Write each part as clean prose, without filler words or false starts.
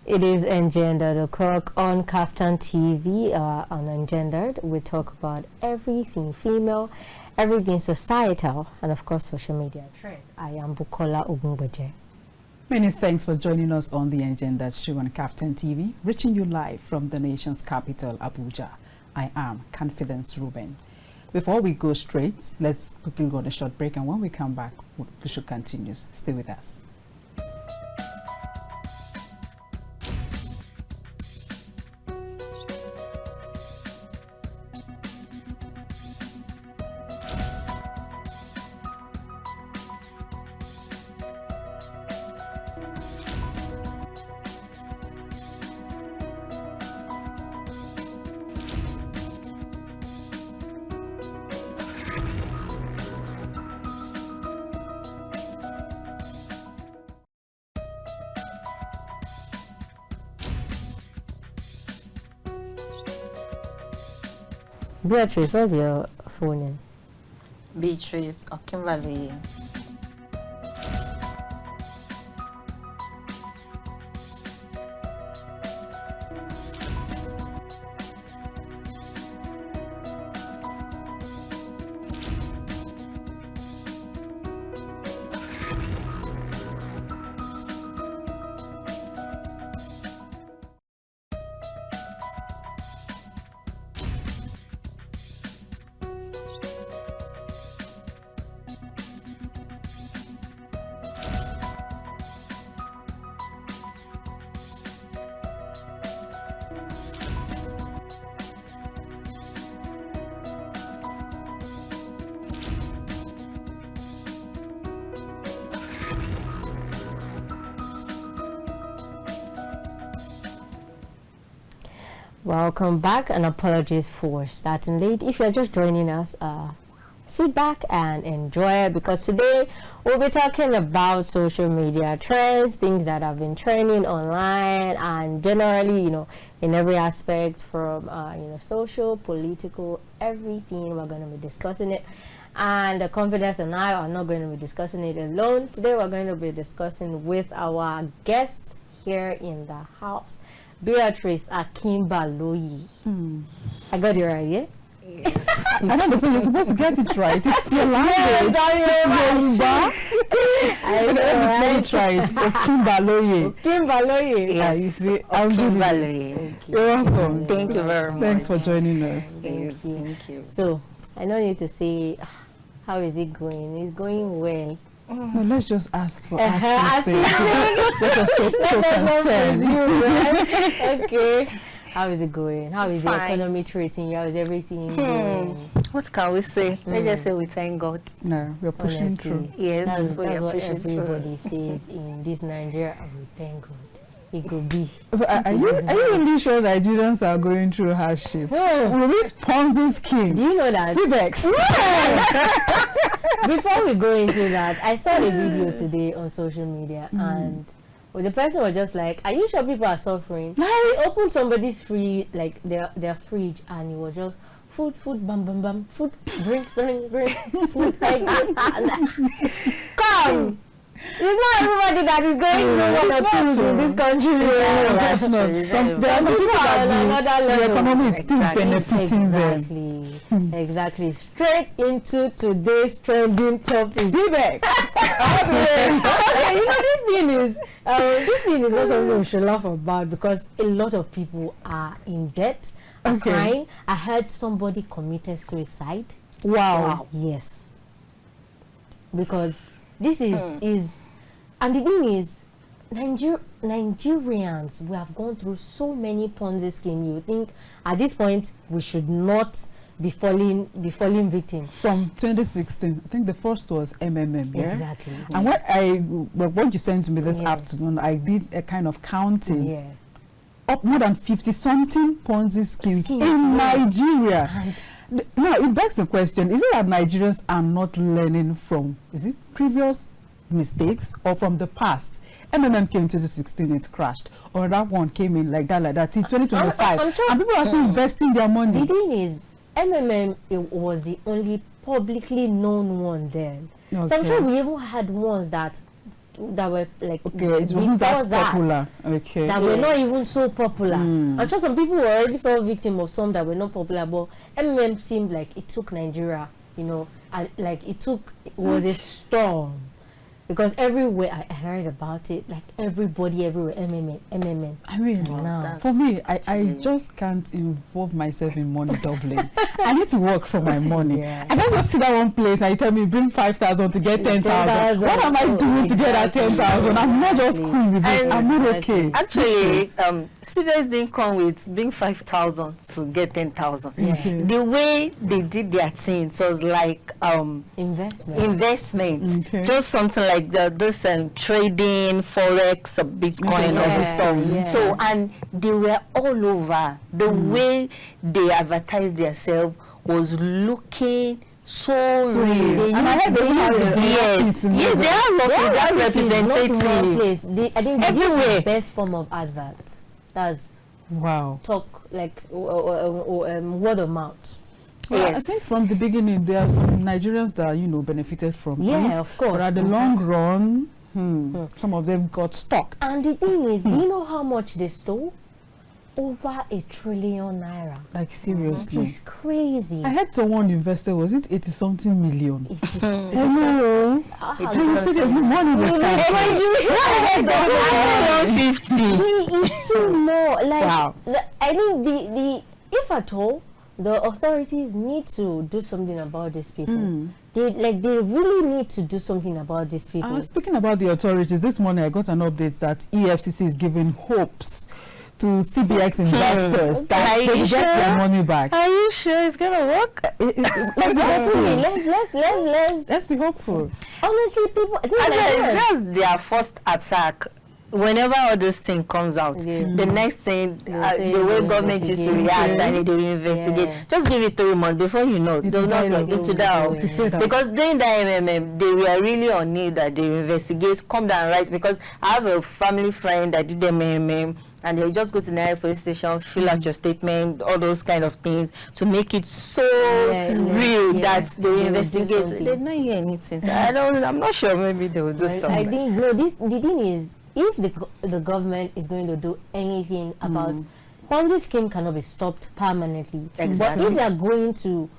It is Engendered o'clock on Kaftan TV. On Engendered, we talk about everything female, everything societal, and of course social media trend. I am Bukola Ogunboje. Many thanks for joining us on the Engendered show on Kaftan TV, reaching you live from the nation's capital, Abuja. I am Confidence Ruben. Before we go straight, let's quickly go on a short break, and when we come back, we should continue. Stay with us. Beatrice, what's your full name? Beatrice or Kimberly. Welcome back, and apologies for starting late. If you're just joining us, sit back and enjoy it, because today we'll be talking about social media trends, things that have been trending online, and generally, in every aspect from social, political, everything. We're going to be discussing it, and Confidence and I are not going to be discussing it alone. Today we're going to be discussing with our guests here in the house, Beatrice Akimbaloyi. I got it right, yeah? Yes. I don't understand. You're supposed to get it right. It's your language. I know, Let me try it. Akimbaloyi. Akimbaloyi. Yes. You see, I'll give Kimberly. You're welcome. Thank you very much. Thanks for joining us. Yes, you. thank you. So, I don't need to say, how is it going? It's going well. No, let's just ask for Ask asking sake. Let us show concern. Okay. How is it going? How is the Fine. economy treating you? How is everything going? What can we say? Let's just say we thank God. No, we're pushing Honestly. through. Yes, That's we are what pushing everybody through. says in this Nigeria. I will thank God. It could be. Are you really sure Nigerians are going through hardship? With this Ponzi scheme? Do you know that? Cibex. Before we go into that, I saw a video today on social media, and the person was just like, "Are you sure people are suffering?" He opened somebody's their fridge, and it was just food, bam, bam, bam, food, drink, food, egg, and come. It's not everybody that is going through one or two in this country. That's true. There are some people that the economy is still benefiting them. Exactly. Straight into today's trending topic. Cibex. Okay, this thing is not something we should laugh about, because a lot of people are in debt, are crying. I heard somebody committed suicide. Wow. Yes. Because this is and the thing is, Nigerians, we have gone through so many Ponzi schemes. You think at this point we should not be falling victim. From 2016, I think the first was MMM. Yeah? Exactly. And what you sent to me this afternoon, I did a kind of counting. Yeah. Up more than 50-something Ponzi schemes in Nigeria. And now it begs the question: is it that Nigerians are not learning from previous mistakes or from the past? MMM came to the 2016, it crashed, or that one came in like that till 2025, I'm sure, and people are still investing their money. The thing is, MMM, it was the only publicly known one then. Okay. So I'm sure we even had ones that that were like Okay, it wasn't before that popular. Okay. that were not Yes. even so popular. I'm sure some people were already fell victim of some that were not popular, but MMM seemed like it took Nigeria, and like it was a storm. Because everywhere I heard about it, like everybody everywhere, MMM. I mean, Wow. for me, I actually- just can't involve myself in money doubling. I need to work for my money. Yeah. I don't just sit at one place and you tell me bring 5,000 to get 10,000. 10,000. What am I doing to get that 10,000? I'm not just Exactly. cool with this. And- I'm not okay. Actually, CBS didn't come with being 5,000 to get 10,000. Okay. The way they did their things was like Investment. investments, Okay. just something like this trading, forex, Bitcoin, Okay. all Yeah, this stuff. yeah. So, and they were all over. The way they advertised themselves was looking so real. And I heard they have a Yes, office in yes, they have office, they have Offices, not one representative. place. I think they give Everywhere. the best form of adverts. That's Wow. talk like word of mouth. Well, I Yes. think from the beginning there are some Nigerians that benefited from Yeah, it. of course. But at the long run, some of them got stuck. And the thing is, do you know how much they stole? Over 1 trillion naira. Like It seriously. is crazy. I heard someone invested, was it 80 something million? It is. Hello. It's You say there's no money in this country. 150. It's too more. Like, Wow. I think the if at all, the authorities need to do something about these people. They really need to do something about these people. Speaking about the authorities, this morning I got an update that EFCC is giving hopes to CBX investors that Are they you will get sure? their money back. Are you sure it's gonna work? Let's be Hopefully, hopeful. let's Let's be hopeful. honestly, people. I think Actually, like, that's their first attack. Whenever all this thing comes out, Yeah. the next thing, say the way they'll government used to investigate. react Yeah. and they will investigate. Yeah. Just give it 3 months before you know, It's they'll not very look low. into that. To say that. Because during the MMM, they were really on need that they investigate, come down right. Because I have a family friend that did the MMM, and they just go to the police station, fill out your statement, all those kind of things to make it so real that they will do investigate. something. They don't hear anything. So I'm not sure. Maybe they will do stuff. I like think no. The thing is, if the government is going to do anything about Ponzi scheme, cannot be stopped permanently. Exactly. But if they are going to,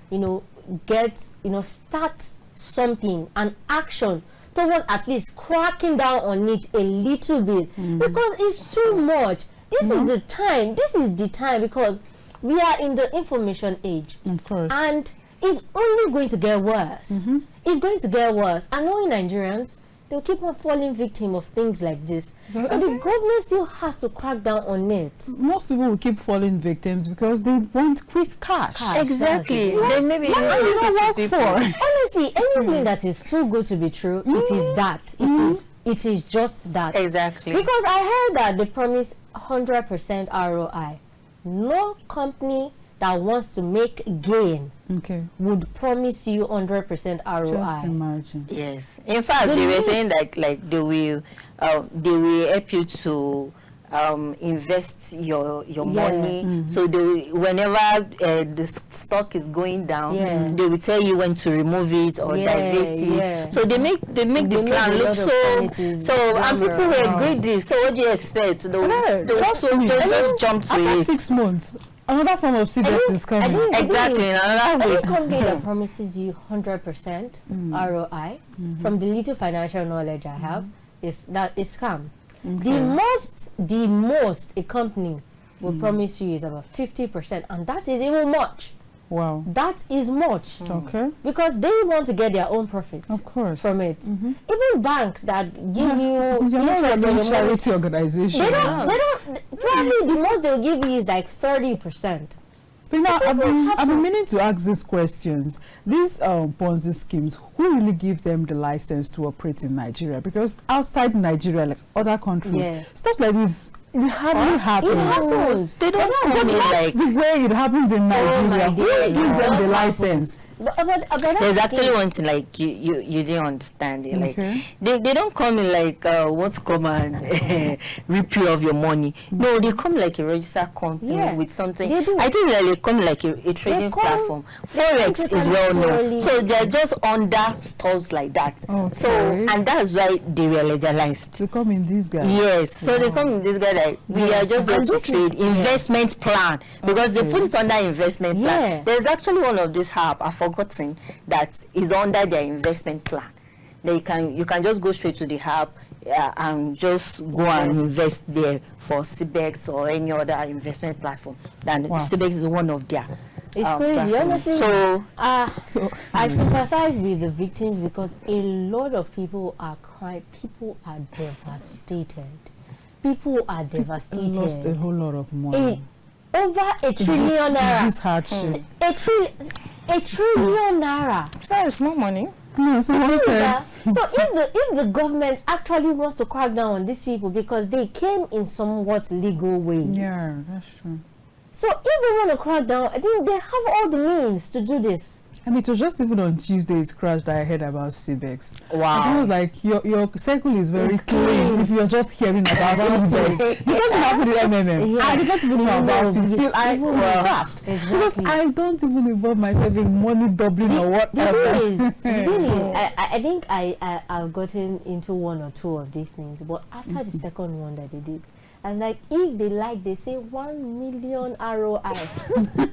start something, an action towards at least cracking down on it a little bit, because it's too much. This is the time. This is the time, because we are in the information age. Of course. And it's only going to get worse. It's going to get worse. And knowing Nigerians, they'll keep on falling victim of things like this. So the government still has to crack down on it. Most people will keep falling victims because they want quick cash. Exactly. They maybe What do you not work for? Honestly, anything that is too good to be true, it is that. It is just that. Exactly. Because I heard that they promise 100% ROI. No company that wants to make gain Okay. would promise you 100% ROI. Just imagine. Yes. In fact, they were saying that like they will help you to invest your money. So they will, whenever the stock is going down, they will tell you when to remove it or divert it. So they make the make plan a look lot of so promises and people were glamorous. greedy. So what do you expect? They will, Yeah, they will trust me. just jump to After it. 6 months, another form of CBX is coming. Exactly. Another Any way. company that promises you 100% ROI, from the little financial knowledge I have, is scam. The most a company will promise you is about 50%, and that is even much. Wow. That is much, Okay. because they want to get their own profit Of course. from it. Even banks that give you You're not interest a on your money, charity organization. they don't. Probably the most they'll give you is like 30%. But now, So people have I've to- been meaning to ask these questions. These Ponzi schemes, who really give them the license to operate in Nigeria? Because outside Nigeria, like other countries, Yeah. stuff like this, it hardly happens. It happens. They don't But come in that's like the way it happens in Nigeria. my Who days. gives them It the does license? There's actually one thing like you didn't understand it. Like they don't come in like want to come and rip you of your money. No, they come like a registered company with something. I think that they come like a trading platform. Forex is well known, so they're just under stores like that. So and that's why they were legalized. They come in this guy. Yes, so they come in this guy like we are just there to trade investment plan, because they put it under investment plan. There's actually one of this app I've forgotten that is under their investment plan. You can just go straight to the app and just go and invest there for CBEX or any other investment platform. Then CBEX is one of their it's crazy, honestly. So I sympathize with the victims because a lot of people are crying. People are devastated. People are devastated. Lost a whole lot of money. Over $1 trillion naira. This hardship. $1 trillion naira. It's not a small money. No, so if the government actually wants to crack down on these people because they came in somewhat legal ways. Yeah, that's true. So if they want to crack down, I think they have all the means to do this. I mean, it was just even on Tuesday it crashed that I heard about CBEX. Wow. It was like your circle is very clean if you're just hearing about CBEX. There's something happened with MMM. I did not even know about it till I crashed. Because I don't even involve myself in money doubling or whatever. The thing is, I think I've gotten into one or two of these things, but after the second one that they did, I was like, if they like, they say 1 million ROI. I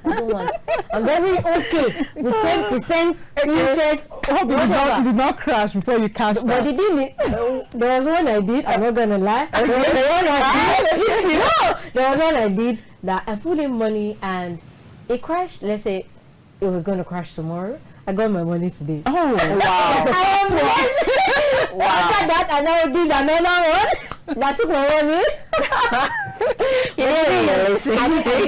don't want. I'm very okay with 10% interest. Hope it did not crash before you cash that. But it didn't. There was one I did. I'm not gonna lie. There was one I did that I put in money and it crashed. Let's say it was gonna crash tomorrow. I got my money today. Oh wow! Wow. After that, I now did another one. That took my money.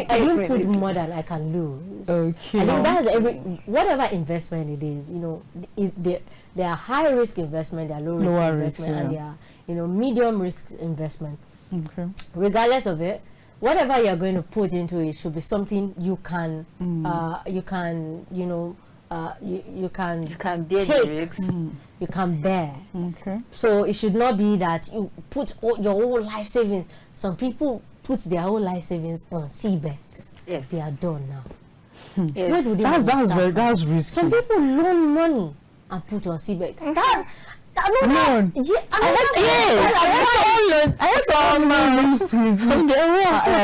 I didn't put more than I can lose. Okay. I think that's whatever investment it is, there are high risk investment, there are low risk investment, and there are medium risk investment. Okay. Regardless of it, whatever you're going to put into it should be something you can you can bear the risks. You can bear. Okay. So it should not be that you put your whole life savings. Some people put their whole life savings on CBEX. Yes. They are done now. Yes. Where do they That's risky. Some people loan money and put on CBEX.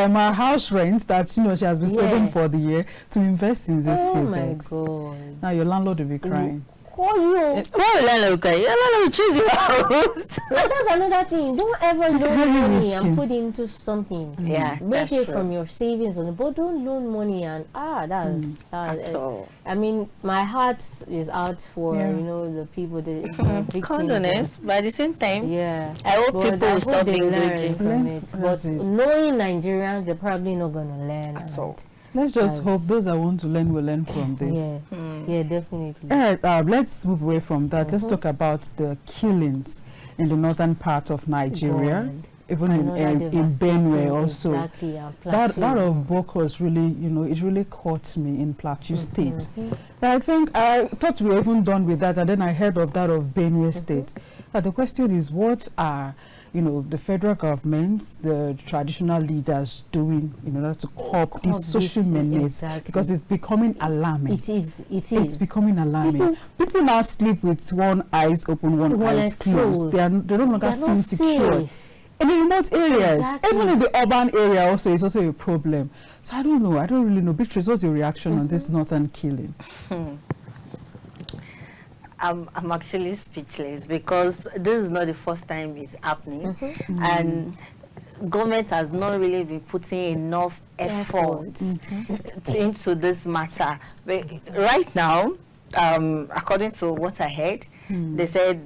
My house rent that she has been saving for the year to invest in this CBEX. Oh my God! Now your landlord will be crying. Call you. Why will landlord cry? Your landlord will choose you out. That's another thing. Don't ever loan money and put into something. Yeah, make it from your savings but don't loan money and that's all. I mean, my heart is out for the people that condolence, but at the same time, I hope people will stop being greedy from it. But knowing Nigerians, they're probably not going to learn at all. Let's just hope those that want to learn will learn from this. Yeah, definitely. All right, let's move away from that. Let's talk about the killings in the northern part of Nigeria, even in Benue also. Exactly, that of Bokos really, it really caught me in Plateau State. I think I thought we were even done with that, and then I heard of that of Benue State. But the question is, what are the federal governments, the traditional leaders doing in order to curb this social menace? Because it's becoming alarming. It is. It's becoming alarming. People now sleep with one eye open, one eye closed. They no longer feel secure. In the remote areas, even in the urban area also, it's also a problem. So I don't know. I don't really know. Beatrice, what's your reaction on this northern killing? I'm actually speechless because this is not the first time it's happening, and government has not really been putting enough effort into this matter. But right now, according to what I heard, they said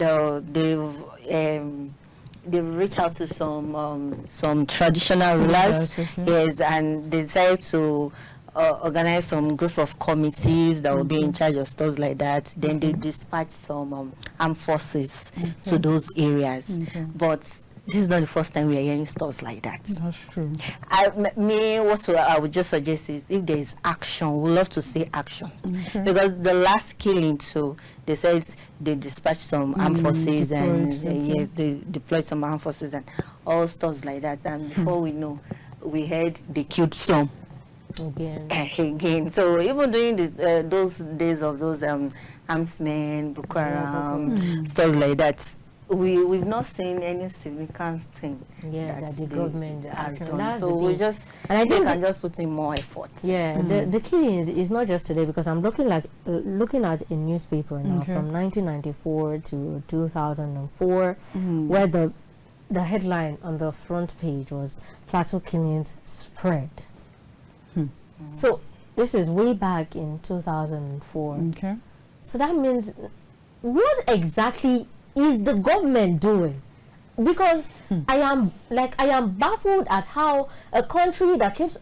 they've reached out to some traditional rulers, yes, and they decided to organize some group of committees that will be in charge of stuff like that. Then they dispatch some armed forces to those areas. But this is not the first time we are hearing stuff like that. That's true. What I would just suggest is if there is action, we love to see actions. Because the last killing too, they said they dispatched some armed forces and yes, they deployed some armed forces and all stuff like that. And before we know, we heard they killed some again. So even during those days of those armsmen, Boko Haram, stuff like that, we've not seen any significant thing that the government has done. done. So we just, and I think they can just put in more effort. Yeah, the killing is not just today, because I'm looking at a newspaper now from 1994 to 2004, where the headline on the front page was "Plateau Killings Spread." So this is way back in 2004. Okay. So that means, what exactly is the government doing? Because I am baffled at how a country that keeps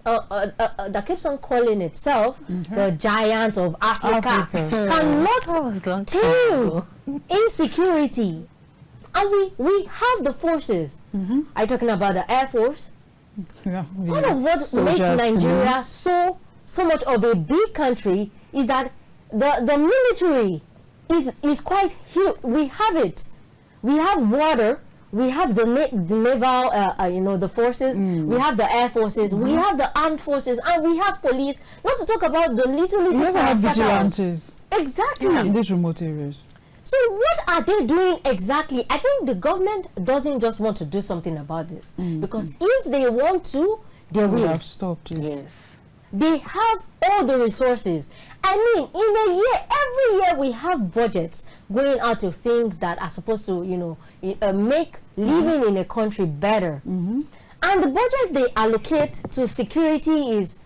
on calling itself the giant of Africa cannot tame insecurity. And we have the forces. Are you talking about the Air Force? Part of what makes Nigeria so much of a big country is that the military is quite huge. We have it. We have water. We have the naval, the forces. We have the air forces. We have the armed forces, and we have police. Not to talk about the little we also have vigilantes. Exactly. In these remote areas. So what are they doing exactly? I think the government doesn't just want to do something about this, because if they want to, they will have stopped it. Yes. They have all the resources. I mean, in a year, every year we have budgets going out to things that are supposed to, make living in a country better. And the budgets they allocate to security is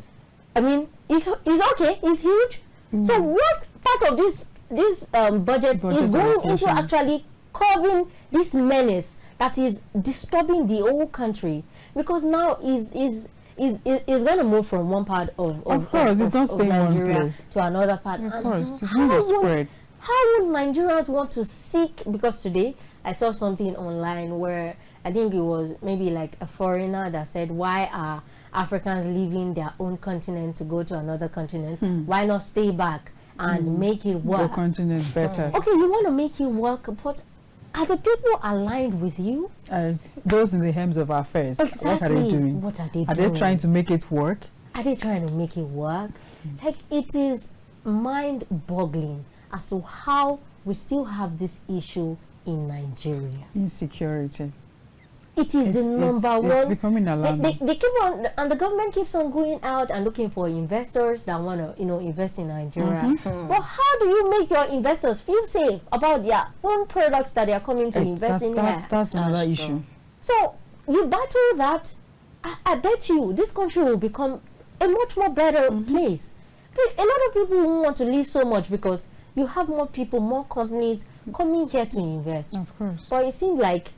okay, is huge. So what part of this budget is going into actually curbing this menace that is disturbing the whole country? Because now is going to move from one part of Nigeria to another part. Of course, it's going to spread. How would Nigerians want to seek? Because today I saw something online where I think it was maybe like a foreigner that said, why are Africans leaving their own continent to go to another continent? Why not stay back and make it work? The continent better. Okay, you want to make it work, but are the people aligned with you? Those in the helms of affairs. Exactly. What are they doing? What are they doing? Are they trying to make it work? Are they trying to make it work? Like, it is mind-boggling as to how we still have this issue in Nigeria. Insecurity. It is the number one. It's becoming alarming. They keep on, and the government keeps on going out and looking for investors that want to, invest in Nigeria. But how do you make your investors feel safe about their own products that they are coming to invest in here? That's another issue. So you battle that. I bet you this country will become a much more better place. A lot of people won't want to leave so much because you have more people, more companies coming here to invest. Of course. But it seems like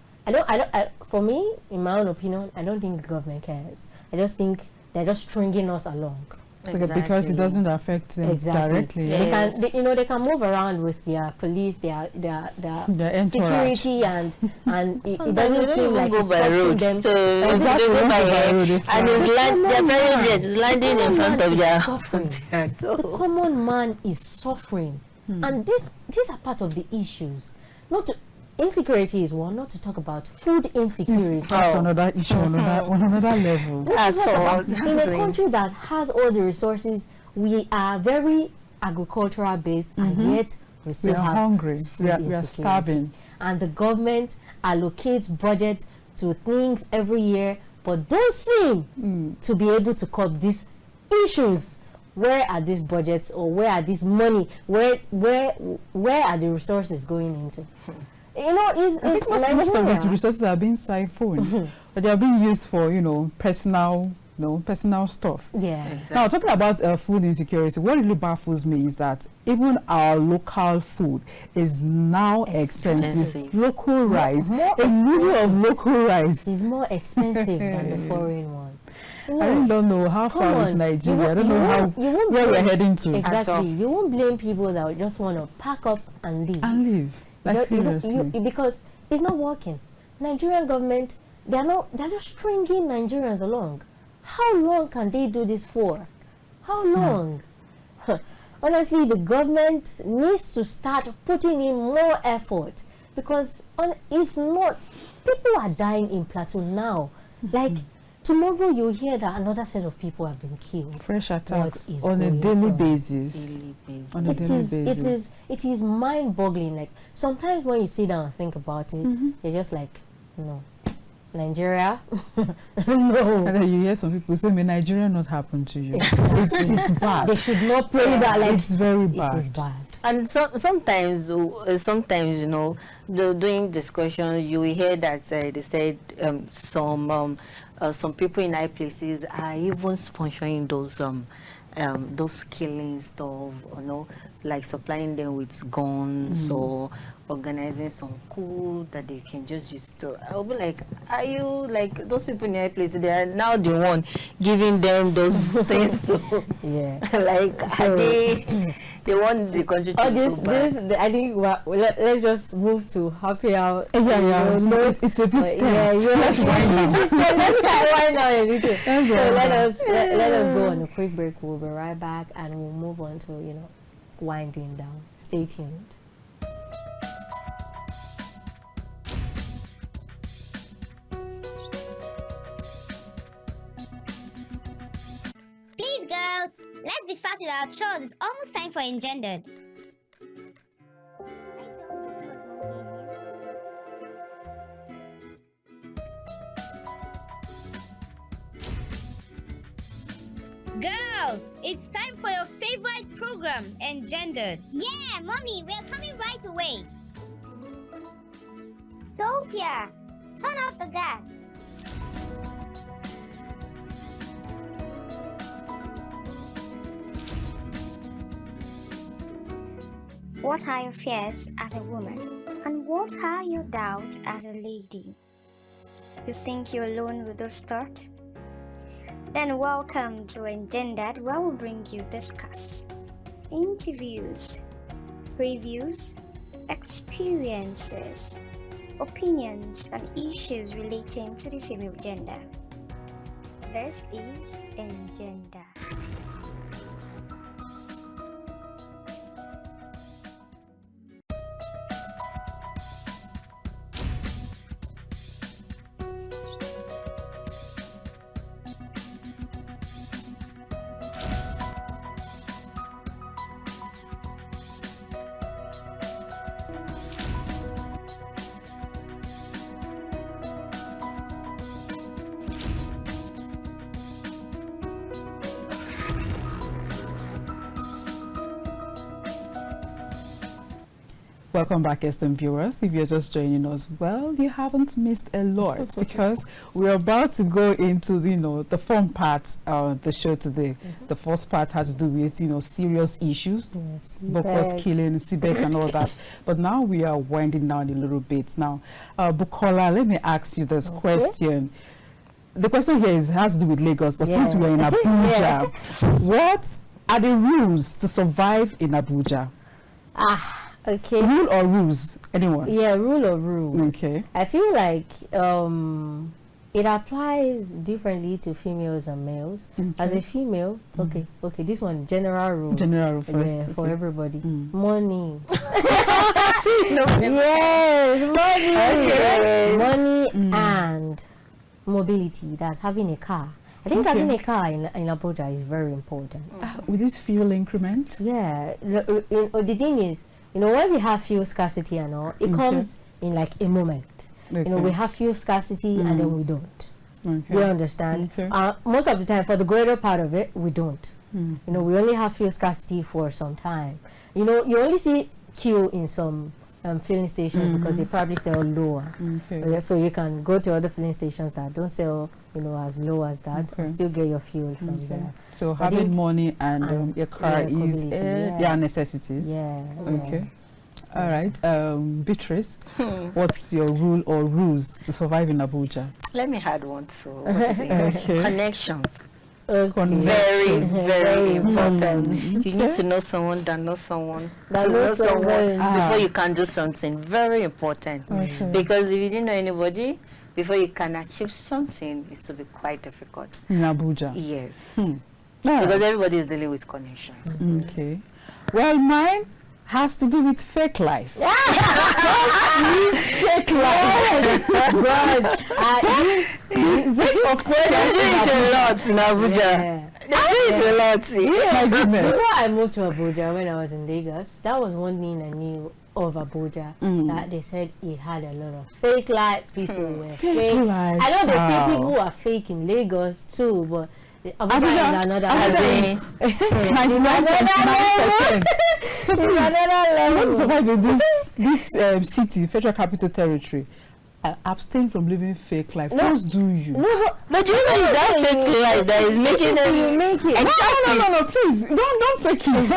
for me, in my own opinion, I don't think the government cares. I just think they're just stringing us along. Exactly. Because it doesn't affect them directly. Yes. They can move around with their police, their security, and it doesn't seem like go by road. them. So they go by road, and their private jet is landing in front of their house. So the common man is suffering, and these are part of the issues. Insecurity is one, not to talk about food insecurity. That's another issue on another level. That's all. In a country that has all the resources, we are very agricultural based, and yet we still have hungry. We are starving. And the government allocates budget to things every year, but don't seem to be able to curb these issues. Where are these budgets, or where are this money? Where are the resources going into? I think most of these resources are being siphoned, but they are being used for, personal stuff. Yeah. Exactly. Now, talking about food insecurity, what really baffles me is that even our local food is now expensive. Local rice, a meal of local rice is more expensive than the foreign one. I really don't know how far with Nigeria. I don't know where we're heading to. Exactly. You won't blame people that just want to pack up and leave. Like, seriously. Because it's not working. Nigerian government they're just stringing Nigerians along. How long can they do this for? How long? Honestly, the government needs to start putting in more effort, because it's not, people are dying in Plateau now. Like tomorrow you hear that another set of people have been killed. Fresh attacks on a daily basis. On a daily basis. It is mind-boggling. Like sometimes when you sit down and think about it, you're just like, no. Nigeria? No. And then you hear some people say, may Nigeria not happen to you. It's bad. They should not pray that. Like, it's very bad. It is bad. And sometimes, you know, doing discussion, you will hear that they said some people in high places are even sponsoring those killing stuff, you know, like supplying them with guns or organizing some coup that they can just use to. I'll be like, are you like those people in high places? They are now the one giving them those things. So yeah, like are they want the country to be so bad. I think let's just move to happy hour. It's a bit tense. Let's try right now a little. So let us go on a quick break. We'll be right back and we'll move on to, you know, winding down. Stay tuned. Please, girls, let's be fast with our chores. It's almost time for Engendered. Girls, it's time for your favorite program, Engendered. Yeah, Mommy, we're coming right away. Sophia, turn off the gas. What are your fears as a woman? And what are your doubts as a lady? You think you're alone with those thoughts? Then welcome to Engendered, where we'll bring you discuss, interviews, previews, experiences, opinions, and issues relating to the female gender. This is Engendered. Welcome back, esteemed viewers. If you're just joining us, well, you haven't missed a lot because we're about to go into, you know, the fun part of the show today. The first part had to do with, you know, serious issues, Boko's killing, seabeds and all that. But now we are winding down a little bit. Now, Bukola, let me ask you this question. The question here has to do with Lagos, but since we're in Abuja, what are the rules to survive in Abuja? Okay. Rule or rules? Anyone? Yeah, rule or rules. Okay. I feel like it applies differently to females and males. As a female, okay, this one, general rule. General rule first. For everybody. Money. Money and mobility. That's having a car. I think having a car in Abuja is very important. With this fuel increment? Yeah. The thing is, you know, when we have fuel scarcity and all, it comes in like a moment. You know, we have fuel scarcity and then we don't. You understand? Most of the time, for the greater part of it, we don't. You know, we only have fuel scarcity for some time. You know, you only see queue in some filling stations because they probably sell lower. So you can go to other filling stations that don't sell, you know, as low as that and still get your fuel from there. So having money and your car is their necessities. Okay. All right. Beatrice, what's your rule or rules to survive in Abuja? Let me add one to connections. Very, very important. You need to know someone that knows someone before you can do something. Very important. Because if you didn't know anybody, before you can achieve something, it will be quite difficult. In Abuja? Yes. Right. Because everybody is dealing with connections. Okay. Well, mine has to do with fake life. Fake life. Of course, they're doing it a lot in Abuja. They're doing it a lot. My goodness. Before I moved to Abuja, when I was in Lagos, that was one thing I knew of Abuja, that they said it had a lot of fake life. People were fake. life. I know they say Wow. people are fake in Lagos too, but Abuja Abuja- is another Abuja level. is 99.9%. So It's please, another I want to level. survive in this city, Federal Capital Territory. Abstain from living fake life. No. Just do you. No, But do you know it's that fake life that is making them you make it. Exactly. No, please don't fake it.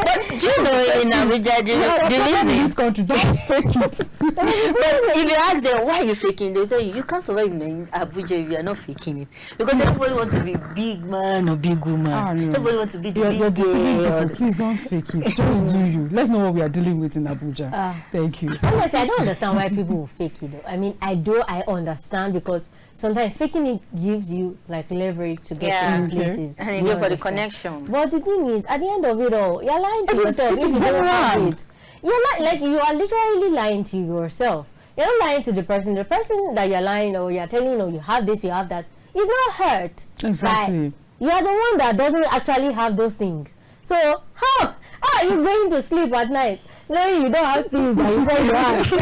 But do you know in Abuja the in reason? this country, don't fake it. But if you ask them why you faking, they'll tell you you can't survive in Abuja if you are not faking it. Because everybody wants to be big man or big woman. Ah, no. Everybody wants to be the You're big deceiving girl. people. Please don't fake it. Just do you. Let's know what we are dealing with in Abuja. Thank you. Honestly, I don't understand why people will fake it though. I mean, I understand because sometimes faking it gives you like leverage to get Yeah. to Okay. places. And you You go for the understand. connection. But the thing is, at the end of it all, you're lying to yourself if you don't have it. You're like you are literally lying to yourself. You're not lying to the person. The person that you're lying or you're telling, you have this, you have that, is not hurt. Exactly. You are the one that doesn't actually have those things. So how are you going to sleep at night knowing you don't have things that you say you have?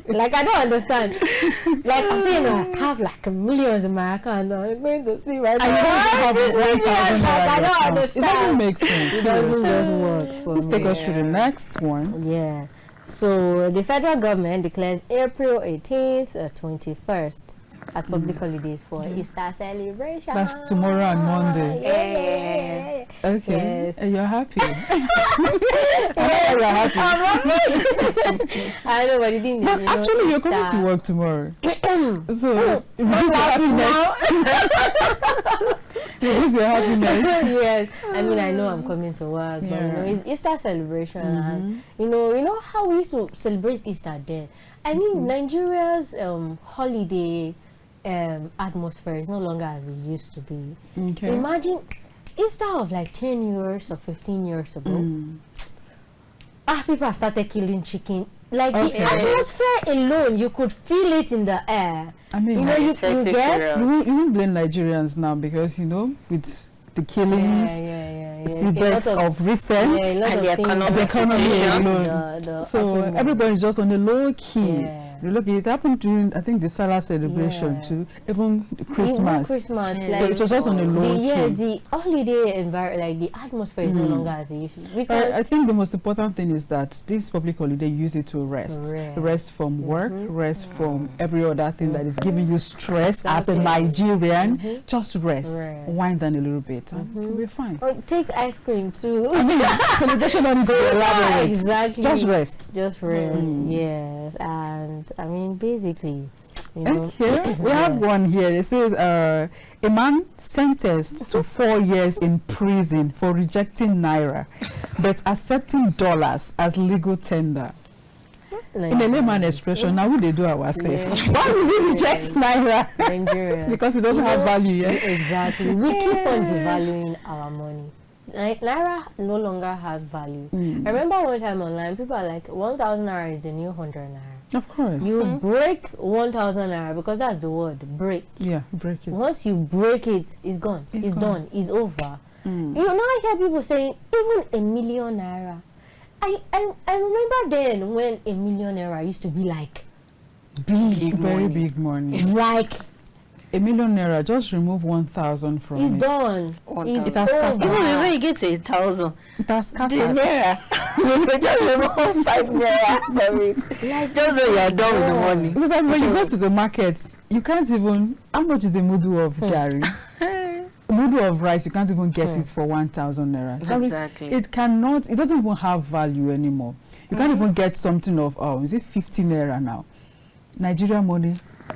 Like, I don't understand. Like, I'm saying, I have like millions in my account. I'm going to sleep right now. I don't have 1,000 I don't naira. It understand. doesn't make sense. It doesn't just work for Let's me. take us through the next one. Yeah. So the federal government declares April 18th, 21st as public holidays for Easter celebration. That's tomorrow and Monday. Yeah. Okay. Yes. And you're happy. I know, but it didn't. But actually, you're coming to work tomorrow. So, release your happiness. Release your happiness. Yes. I mean, I know I'm coming to work, but it's Easter celebration, and you know how we used to celebrate Easter then. I mean, Nigeria's holiday atmosphere is no longer as it used to be. Okay. Imagine Easter of like 10 years or 15 years ago. People have started killing chicken. Like the atmosphere alone, you could feel it in the air. I mean, You It's festive period. you won't blame Nigerians now because, with the killings, seabeds of recent, a lot And of the things. economic the economy situation. alone. So happening. everybody's just on a low key. Yeah. You look, it happened during, I think, the Salah celebration Yeah. too, even Christmas. Even Christmas, Yeah. like So it was just on a low key. the holiday environment, like the atmosphere is no longer as it used to be. Because I think the most important thing is that this public holiday, use it to rest. Rest. From work, rest from every other thing that is giving you stress as a Exactly. Nigerian. Just rest. Rest. Wind down a little bit and you'll be fine. or take ice cream too. Celebration don't need to be elaborate. Exactly. Just rest. Just rest. Yes, and I mean basically, Okay, we have one here. It says a man sentenced to 4 years in prison for rejecting naira, but accepting dollars as legal tender. In a layman expression, now we they do ourselves. Why would we reject naira? Nigeria. Because it doesn't have value yet. Exactly. We keep on devaluing our money. Like Naira no longer has value. I remember one time online, people are like, 1,000 naira is the new 100 naira. Of course. You break 1,000 naira because that's the word, break. Yeah, break it. Once you break it, it's gone. It's It's gone. done. It's over. You now hear people saying even 1,000,000 naira. I remember then when 1,000,000 naira used to be like big, Very big money. like 1,000,000 naira, just remove 1,000 from it's it. done. 1,000. It's has over. Even when you get to 1,000, It has the scattered. naira, you just remove 5 naira from it. Just so you are done with the money. Because when you go to the market, you can't even. How much is a mudu of gari? A mudu of rice, you can't even get it for 1,000 naira. That means Exactly. it cannot. It doesn't even have value anymore. You can't even get something of. Is it 50 naira now? Nigeria money.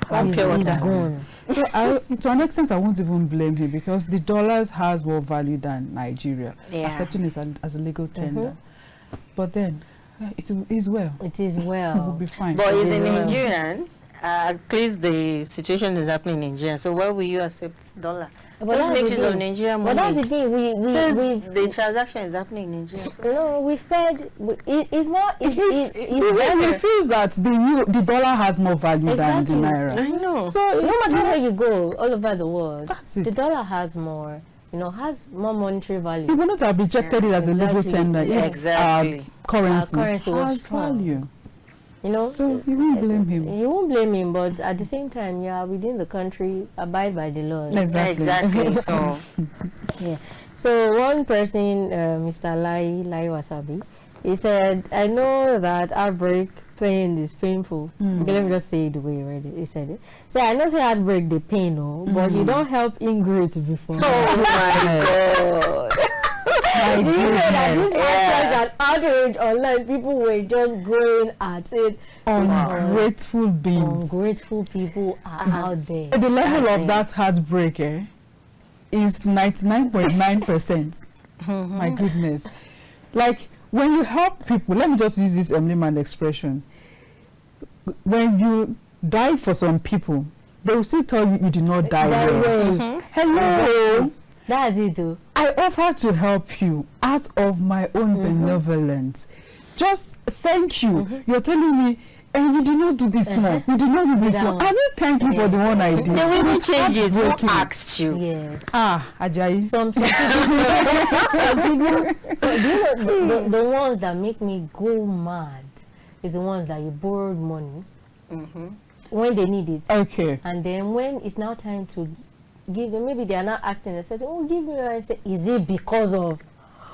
One pure It's water. gone. So to an extent, I won't even blame him because the dollars has more value than Nigeria. Yeah. Accepting it as a legal tender. But then, it is well. It is It will well. be fine. But is the Yeah. Nigerian At least the situation is happening in Nigeria. So why will you accept dollar? But Just that's make the use of thing. Nigerian But money. that's the thing. The transaction is happening in Nigeria. So. You know, we've paid. It's more. It's He better. feels that the dollar has more value than the Exactly. naira. I know. So No matter where you go, all over the world, That's it. the dollar has more. You know, has more monetary value. he would not have rejected it as a legal Exactly. tender. if Exactly. Currency, Currency was has strong. value. You know, So you won't blame him. you won't blame him, but at the same time, yeah, within the country, abide by the laws. Exactly. So Yeah. So one person, Mr. Lai Wasabi, he said, "I know that heartbreak pain is painful." Okay, let me just say it the way you read it. He said it. So I know say heartbreak the pain, no, but you don't help ingrates before. oh my God. You know that this Yeah. hashtag and outrage online, people were just going at it. Ungrateful beings. Ungrateful people are out there. The level of think- that heartbreak is 99.9%. My goodness. Like, when you help people, let me just use this layman expression. When you die for some people, they will still tell you you did not die That well. way. Hello. That's it too. I offer to help you out of my own benevolence. Just thank you. You're telling me, and you did not do this one. You did not do this That one. one. I didn't thank you for the one I did. The way we It's change it, who heartbreaking. asked you? Yeah. Ah, Ajayi. Some people, so you know, the ones that make me go mad is the ones that you borrowed money when they need it, Okay. and then when it's now time to give them, maybe they are not acting. They say, "Oh, give me." And I say, "Is it because of?"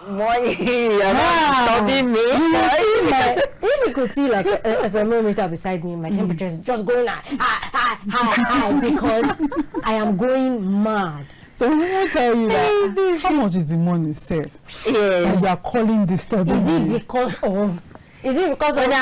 Boy, you're not stopping me. If you could see like a thermometer beside me, my temperature is just going high because I am going mad. So when I tell you that, how much is the money saved? And Yes. you are calling this stuff. Is it because of? Is it because of When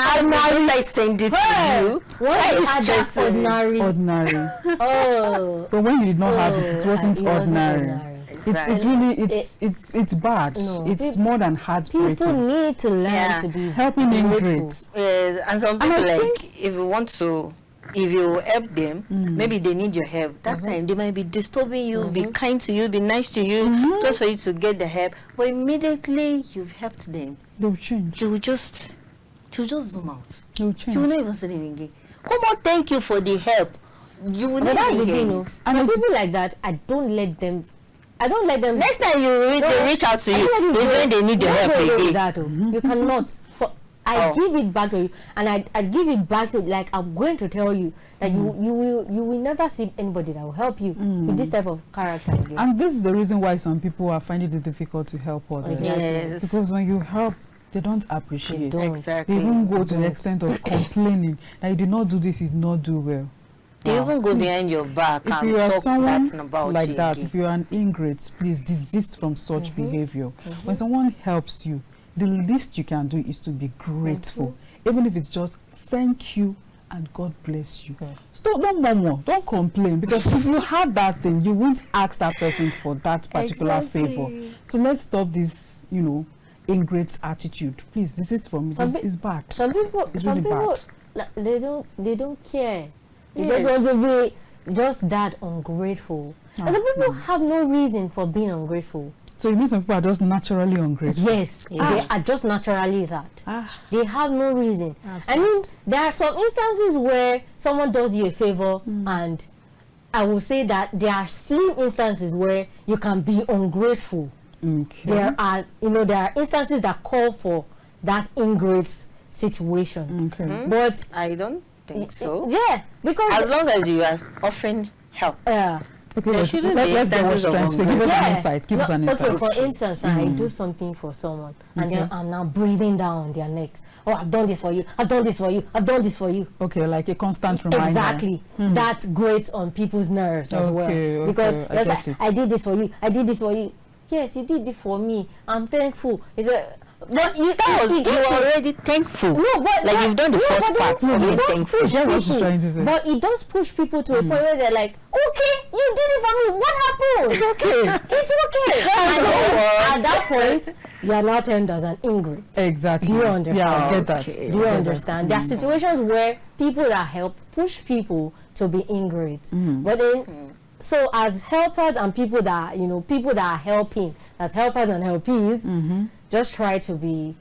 I send it to you, Why is is that stressing. ordinary? Ordinary. Oh, But when you did not have it, it wasn't it ordinary. It's really it's bad. No. It's more than people heartbreaking. need to learn Yeah. to be Helping grateful. ingrates. and some And I people like think- if you want to, if you help them, maybe they need your help. That time they might be disturbing you, be kind to you, be nice to you, just for you to get the help. But immediately you've helped them, They'll change. they will just zoom out. They'll change. You will not even say anything again. Come on, thank you for the help. You will But not that's the hear thing, it. no. And For it's- people like that, I don't let them. Next time they reach out to you, is when they need your help again. That, You cannot. I give it back to you, and I give it back to, like, I'm going to tell you that you will never see anybody that will help you with this type of character again. And this is the reason why some people are finding it difficult to help others. Yes. Because when you help, they don't appreciate. They don't. Exactly. They even go to the extent of complaining that you did not do this, you did not do well. They even go behind your back If and you are talk someone bad about like you that, again. if you are an ingrate, please desist from such behavior. When someone helps you, the least you can do is to be grateful, even if it's just thank you and God bless you. So don't murmur, don't complain, because if you had that thing, you won't ask that person for that particular favor. So let's stop this, ingrate attitude. Please, this is from Some this pe- is bad. Some people, It's some really people, bad. they don't care. They Yes. just want to be just that ungrateful. And some people have no reason for being ungrateful. So you mean some people are just naturally ungrateful? Yes, Yes. they are just naturally that. Ah, They have no reason. I mean, there are some instances where someone does you a favor, and I will say that there are slim instances where you can be ungrateful. okay. There are instances that call for that ingrate situation. Okay. But I don't think so. yeah, because As long as you are offering help. Okay, There shouldn't be let's get what's instances of trying to say. Give us an insight. Give us an insight. Okay, for instance, I do something for someone, and then I'm now breathing down on their necks. Oh, I've done this for you. I've done this for you. I've done this for you. Okay, like a constant reminder. Exactly. That grates on people's nerves as well. Okay, Because I it's get like, it. I did this for you. I did this for you. Yes, you did it for me. I'm thankful. It's a, But you, That was, see, you that's were it. already thankful. No, but Like you've done the first but part, it already does thankful. push Yeah, what she's people. trying to say. But it does push people to a point where they're like, okay, you did it for me. What happened? It's okay. It's okay. That's And then all. at that point, you are not termed as an ingrate. Exactly. Do you understand? Yeah, I get that. Okay. Do you understand? There are situations where people that help push people to be ingrates. But then, so as helpers and people that, people that are helping, as helpers and helpees, just try to be,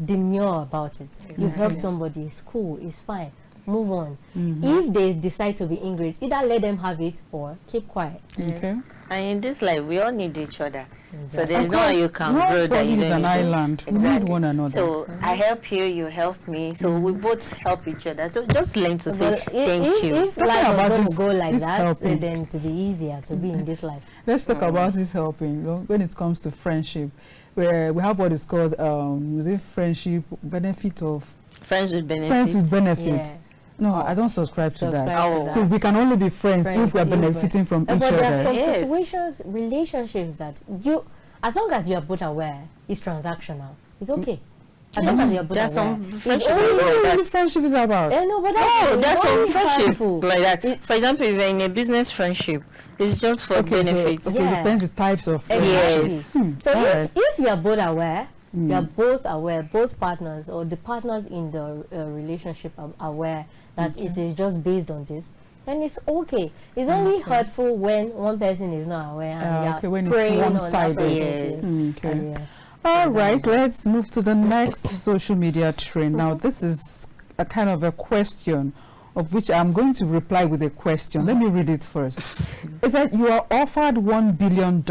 demure about it. You've helped somebody, it's cool, it's fine. Move on. If they decide to be ingrates, either let them have it or keep quiet. Okay. And in this life, we all need each other. So Exactly. there's no way you can grow that you Nobody is don't an need to. island. We need one another. So I help you, you help me. So we both help each other. So just learn to say Well, thank you. If Talking life was about going to this- go like this that, helping. then to be easier to be in this life. Let's talk about this helping. When it comes to friendship, where we have what is called is it friendship benefit of Friends with benefits. friends with benefits. Yeah. No, I don't subscribe to that. Subscribe to Oh. that. So we can only be friends Friends if we are if we- benefiting from But each there are other. some Yes. situations, relationships that as long as you are both aware, it's transactional. It's okay. As long as you are both There's aware. some It's friendship only- is like What that. the friendship is about? No, but Oh, that's some only friendship harmful. like that. For example, if you're in a business friendship, it's just for Okay, benefits. so Yeah. depends the types of friends. Exactly. Yes. So Alright. if you are both aware, you are both aware, both partners or the partners in the relationship are aware that it is just based on this, then it's okay. It's only hurtful when one person is not aware and okay, you when are it's preying on that one-sided. person. Yes. Okay. And, yeah. All right, let's move to the next social media trend. Now, this is a kind of a question of which I'm going to reply with a question. Let me read it first. It said, you are offered $1 billion,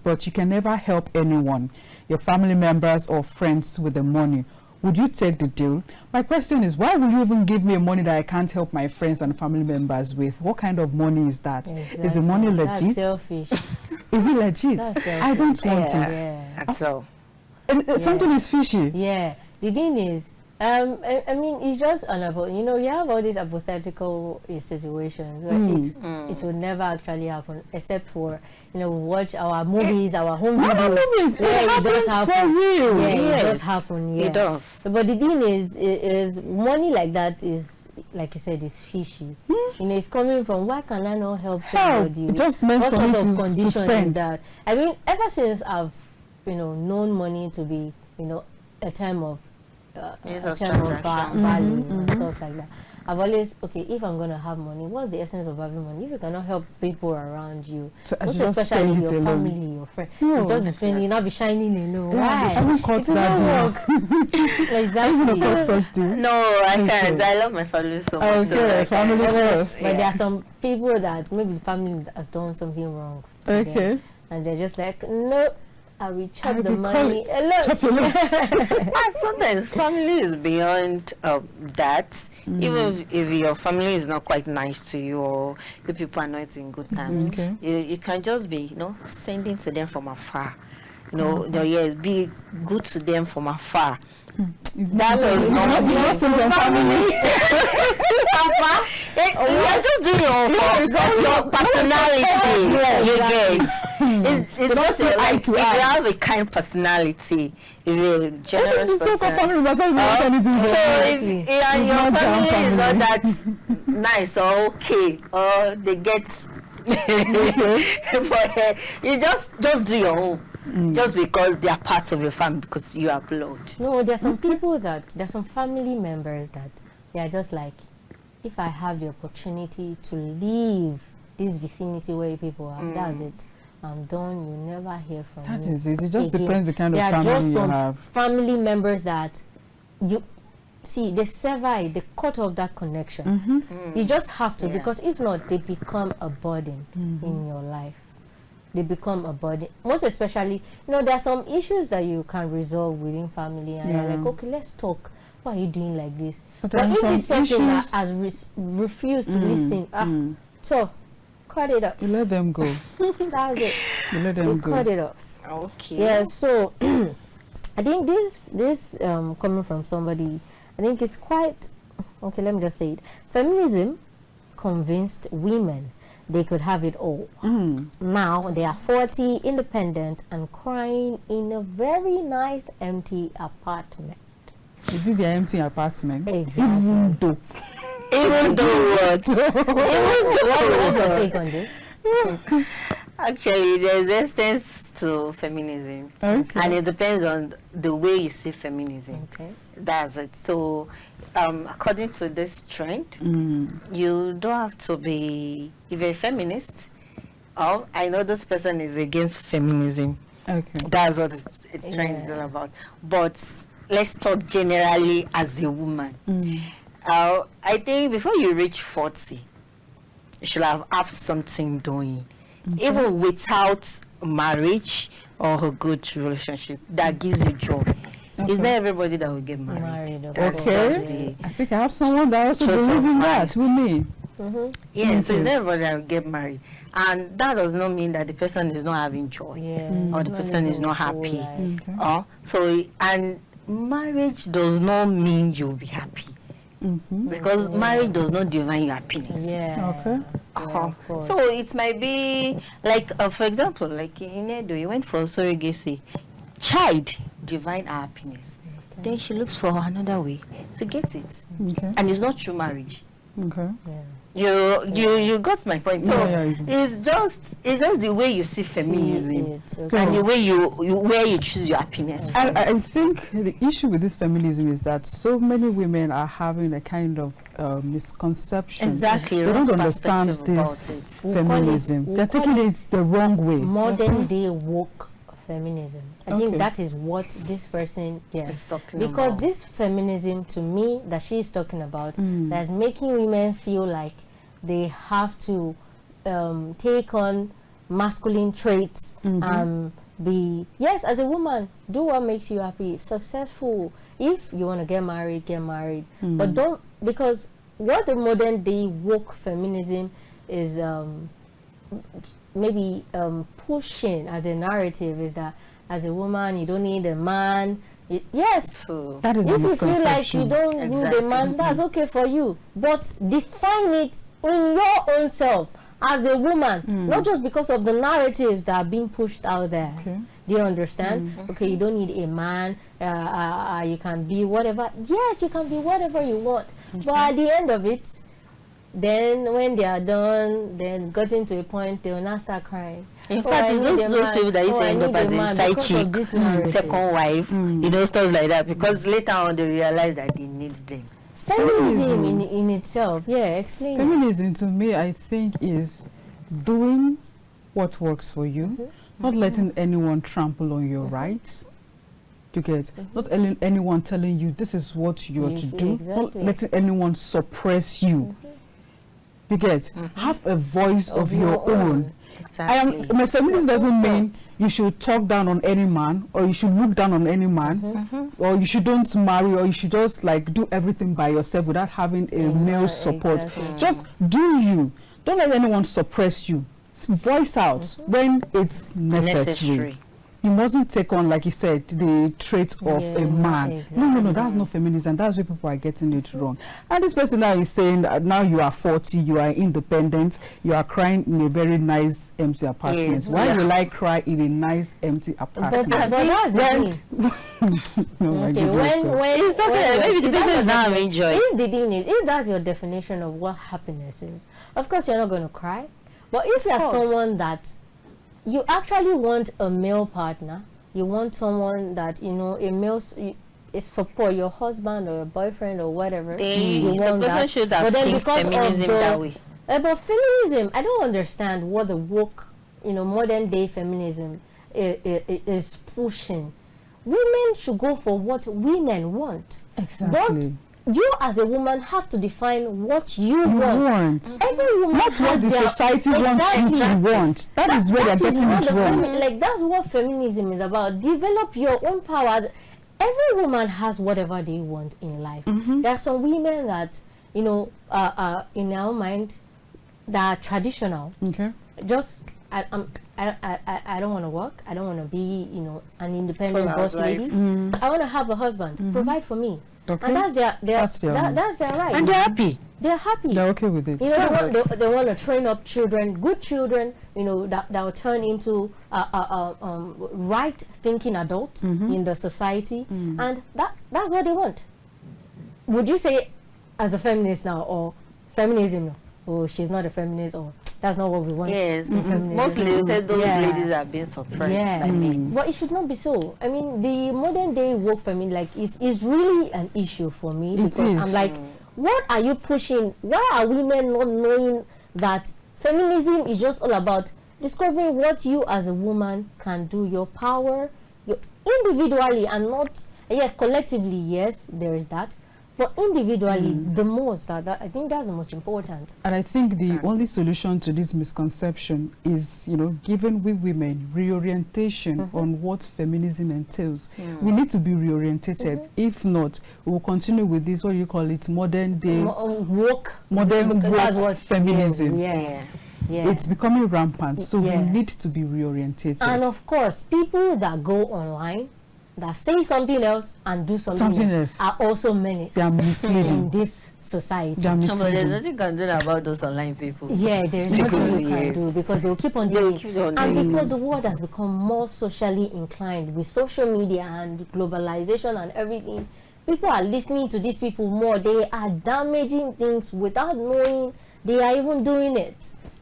but you can never help anyone, your family members or friends with the money. Would you take the deal? My question is, why will you even give me money that I can't help my friends and family members with? What kind of money is that? Is the money That's legit? selfish. Is it legit? That's I don't want Yeah. it. Yeah. That's all. Something is fishy. Yeah, the thing is, I mean, it's just you have all these hypothetical situations where it will never actually happen, except for, we watch our movies, our home videos. Movies, where it happens for real. Yeah, it Yes, does happen, yeah. It does. But the thing is money like that is, like you said, is fishy. It's coming from, why can I not help somebody? It just meant What for sort me of to condition is spend. that? I mean, ever since I've, known money to be, a term of Yes, a of term of transaction. value and stuff like that. I've always, if I'm going to have money, what's the essence of having money? If you cannot help people around you, So I most just especially spend it your alone. family, your friend, No, you just be spending, you not be shining alone. Yeah, I Why? haven't caught It will that not deal. work. Exactly. Cause such deal. No, I Okay. can't. I love my family so much. so Okay, I family can't. first. But there are some people that maybe the family has done something wrong to Okay. them, and they're just like, no, I will chop the will money. call Look. Chop your leg. And sometimes family is beyond that. Even if your family is not quite nice to you, or you people are not in good terms, Okay. you can just be, sending to them from afar. Yes, be good to them from afar. That does not mean family. you're just doing your personality. You get. It's just say eye like to if eye. you have a kind personality, if you're a generous It's still person. family, but I don't want anything. So wrong. if your not family down is not family. that nice or okay, or they get but you just do your own. Just because they are parts of your family, because you are blood. No, there's some people there's some family members that they are just like, if I have the opportunity to leave this vicinity where people are, that's it. I'm done. You never hear from That me. is it. It just again. depends the kind of There are family just you some have. family members that you see, they sever it, they cut off that connection. You just have to, Yeah. because if not, they become a burden in your life. They become a burden. Most especially, there are some issues that you can resolve within family, and you're Yeah. like, okay, let's talk. Why are you doing like this? But But there are if some this person issues- has refused to listen, so cut it up. You let them go. That's it. You let them You go. cut it off. Okay. Yeah, so I think this coming from somebody, I think it's quite okay. Let me just say it. Feminism convinced women they could have it all. Now they are 40, independent, and crying in a very nice empty apartment. Is it the empty apartment? Exactly. Even though. Even though what? What's your take on this? Actually, there's extents to feminism, Okay. and it depends on the way you see feminism. Okay. That's it. So, according to this trend, you don't have to be, if you're a feminist, I know this person is against feminism. Okay. That's what it's trend is all about. But let's talk generally as a woman. I think before you reach 40, you should have something doing. Even without marriage or a good relationship that gives you joy. It's not everybody that will get married. That's just the I think I have someone that also truth believes of in that with me. yeah, so it's not everybody that will get married. And that does not mean that the person is not having joy or the person is not happy. So, and marriage does not mean you'll be happy. Because marriage does not define your happiness. Okay. So it might be like, for example, like in Edo, you went for surrogacy. Child divine her happiness. Then she looks for another way to get it, and it's not through marriage. Okay. You got my point. So it's just the way you see feminism and the way where you choose your happiness. I think the issue with this feminism is that so many women are having a kind of misconception. Exactly. They don't understand this feminism. They're taking it the wrong way. Modern day woke feminism. I think that is what this person is talking because about. this feminism to me that she's talking about that's making women feel like they have to take on masculine traits be as a woman, do what makes you happy, successful. If you want to get married, but don't, because what the modern day woke feminism is maybe pushing as a narrative is that as a woman you don't need a man. Yes, that is if you feel like you don't need a man, that's okay for you, but define it in your own self as a woman, not just because of the narratives that are being pushed out there. Do you understand? Okay, you don't need a man, you can be whatever. Yes, you can be whatever you want, but at the end of it, then when they are done, then gotten to a point, they will not start crying. In fact, it's those people that used to end up as a side chick, second wife, stuff like that, because later on they realize that they need them. Feminism in itself, explain. Feminism to me, I think, is doing what works for you, not letting anyone trample on your rights. You get not anyone telling you this is what you are to do, not letting anyone suppress you. You get have a voice of your own. Exactly. My feminism doesn't mean you should talk down on any man, or you should look down on any man, or you shouldn't marry, or you should just like do everything by yourself without having a male support. Just do you. Don't let anyone suppress you. Voice out when it's necessary. You mustn't take on, like you said, the trait of a man. No, that's not feminism. That's where people are getting it wrong. And this person now is saying that now you are 40, you are independent, you are crying in a very nice empty apartment. Why will I cry in a nice empty apartment? But that's the thing. Maybe the person is not having joy. If that's your definition of what happiness is, of course you're not going to cry. But if you're someone that you actually want a male partner, you want someone that, a male support, your husband or your boyfriend or whatever. The person should have think feminism that way. But feminism, I don't understand what the woke, modern day feminism is pushing. Women should go for what women want. Exactly. But you as a woman have to define what you want. Every woman not what the society wants you to want. That is where they're getting it wrong. That's what feminism is about. Develop your own power. Every woman has whatever they want in life. There are some women that, in their own mind, that are traditional. Just I don't want to work. I don't want to be, an independent boss lady. I want to have a husband, provide for me. And that's their right. And they're happy. they're happy. They're okay with it. You know, they want to train up children, good children, you know, that will turn into right thinking adults in the society, and that's what they want. Would you say, as a feminist now, or feminism, or she's not a feminist, or that's not what we want? Yes, mostly they said those ladies are being suppressed by men. But it should not be so. I mean, the modern day woke feminine, like, it's really an issue for me, because I'm like, what are you pushing? Why are women not knowing that feminism is just all about discovering what you as a woman can do, your power, your individually, and not, yes, collectively, yes, there is that, but individually, the most, that I think that's the most important. And I think the only solution to this misconception is, you know, giving we women reorientation on what feminism entails. We need to be reorientated. If not, we will continue with this, what you call it, modern day modern woke feminism. It's becoming rampant, so we need to be reorientated. And of course, people that go online, that say something else and do something else are also menace. They are misleading in this society. But there's nothing you can do about those online people. Yeah, there's nothing you can do, because they'll keep on doing it. And because the world has become more socially inclined with social media and globalization and everything, people are listening to these people more. They are damaging things without knowing they are even doing it.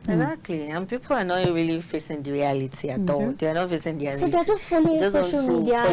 Exactly, and people are not really facing the reality at all. They are not facing the reality. So they're just following social media.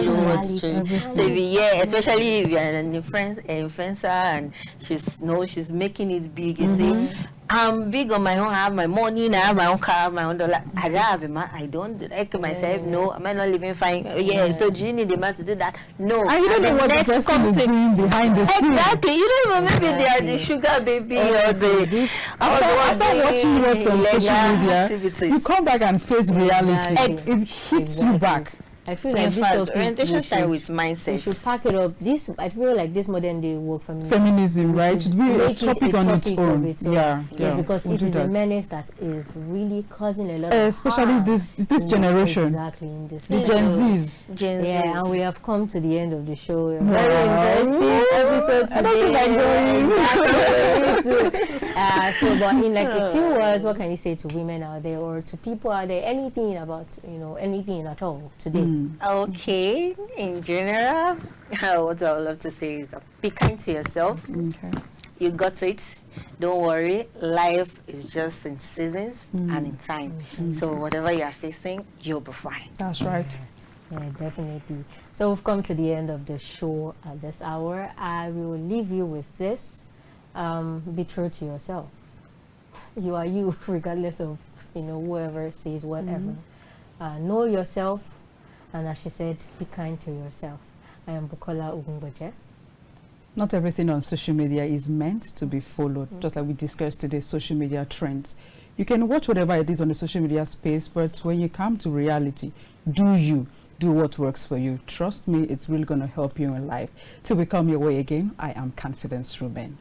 So if especially if you're an influencer and she's making it big, you see, I'm big on my own, I have my money, I have my own car, I have my own dollar. I don't have a man, I don't like myself, no, am I not living fine? So do you need a man to do that? No. And you don't know what the person is doing behind the scenes. Exactly, you don't know, maybe they are the sugar baby or the... After watching what's on social media, activities. you come back and face reality. It hits you back. I feel like this orientation style with mindset. We should pack it up. I feel like this modern day work feminism, right? Should be a topic on its own. Yeah, because it is a menace that is really causing a lot of especially harm this generation. Exactly, in this the Gen Zs. Yeah, and we have come to the end of the show. Very interesting episode today. So, but in like a few words, what can you say to women out there, or to people out there? Anything about, anything at all today? Okay, in general, what I would love to say is be kind to yourself. You got it. Don't worry. Life is just in seasons and in time. So whatever you are facing, you'll be fine. That's right. Yeah, definitely. So we've come to the end of the show at this hour. I will leave you with this. Be true to yourself. You are you, regardless of whoever says whatever. Know yourself. And as she said, be kind to yourself. I am Bukola Ogunboje. Not everything on social media is meant to be followed, just like we discussed today, social media trends. You can watch whatever it is on the social media space, but when you come to reality, do what works for you. Trust me, it's really going to help you in life. Till we come your way again, I am Confidence Ruben.